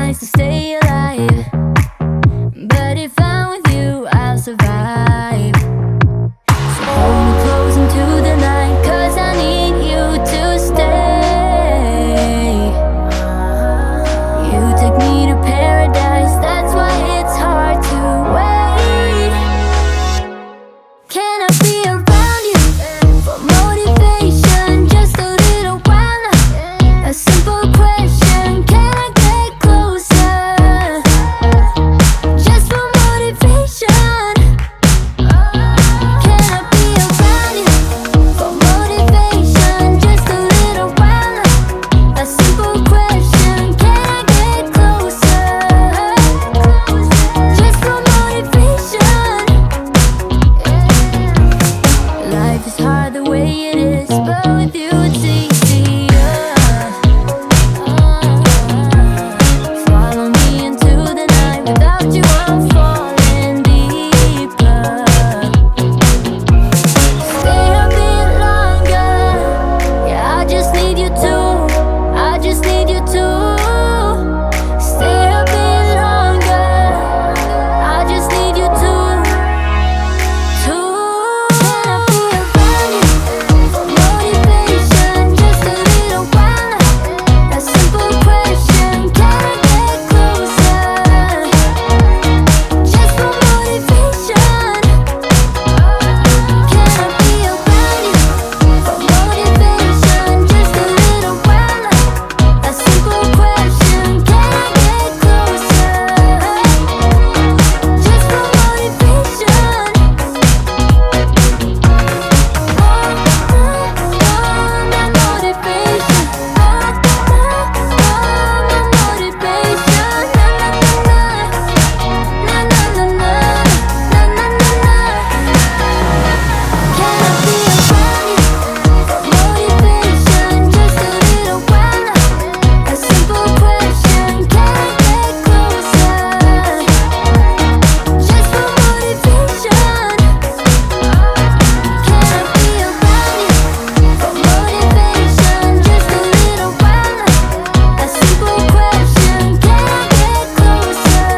nice to stay alive, but if I'm with you, I'll survive. So hold me close into the night, 'cause I need you to stay. You take me to paradise, that's why it's hard to wait. Can I be around you for motivation? Just a little while now. A simple question, can I get closer? Just for motivation. Can I be around you for motivation? Just a little while now. A simple question, can I get closer? Just for motivation. Life is hard the way it is, but with you it's easier. Follow me into the night, without you I'm falling deeper. Stay a bit longer, yeah, I just need you to, I just need you to. Stay a bit longer, I just need you to. Can I be around you for motivation? Just a little while now. A simple question, can I get closer? Just for motivation. Can I be around you for motivation? Just a little while now. A simple question, can I get closer?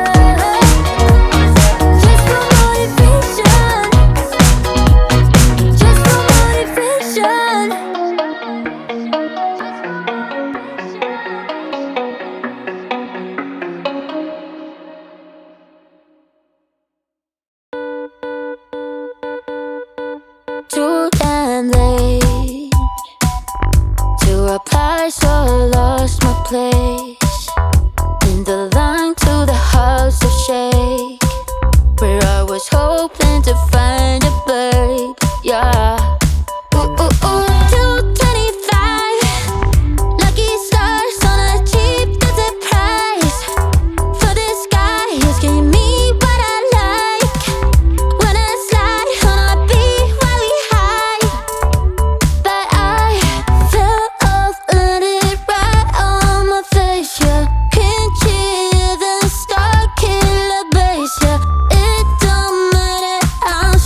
Just for motivation. Too damn late to apply, so I lost my place in the line to the house of shake, where I was hoping to find a babe. Yeah. Ooh, ooh, ooh. 225 lucky stars on a cheap visit price. For this guy, he's giving me what I like. When I slide on a beat while we high, but I fell off, let it right on my face. Yeah, can't chill, then start killer bass. Yeah, it don't matter, I'm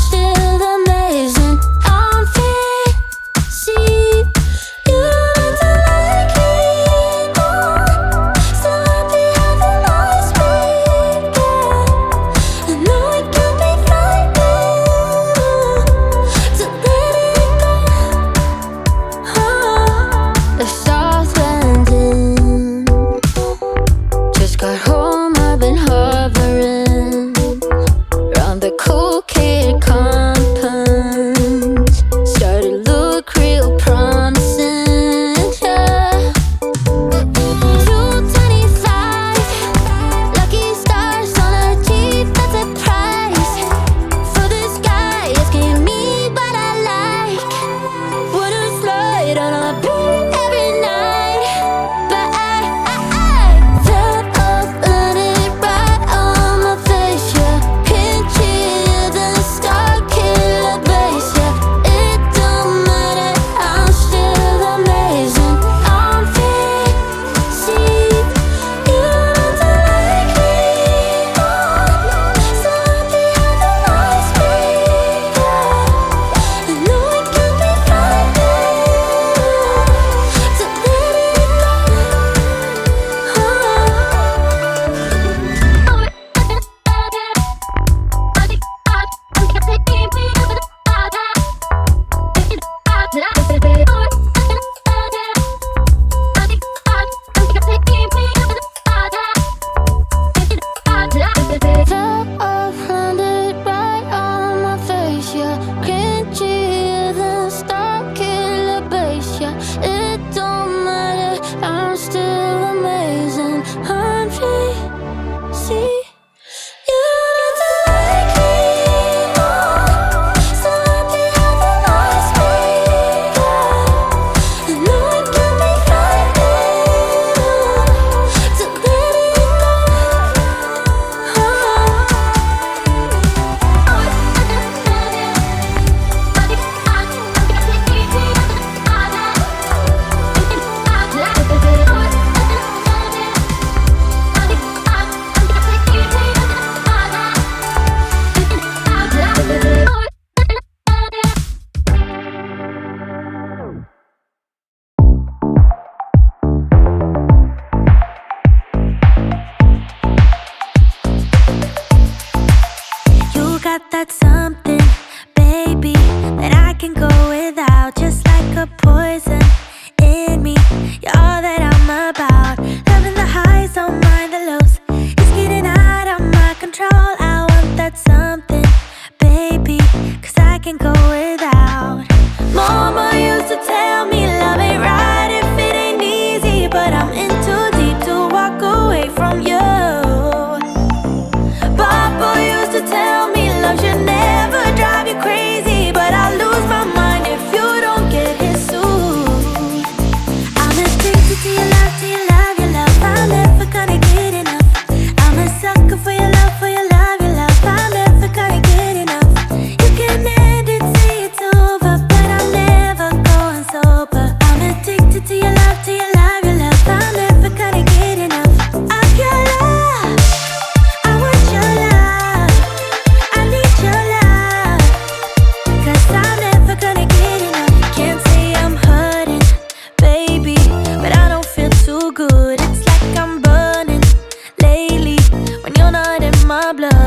my blood.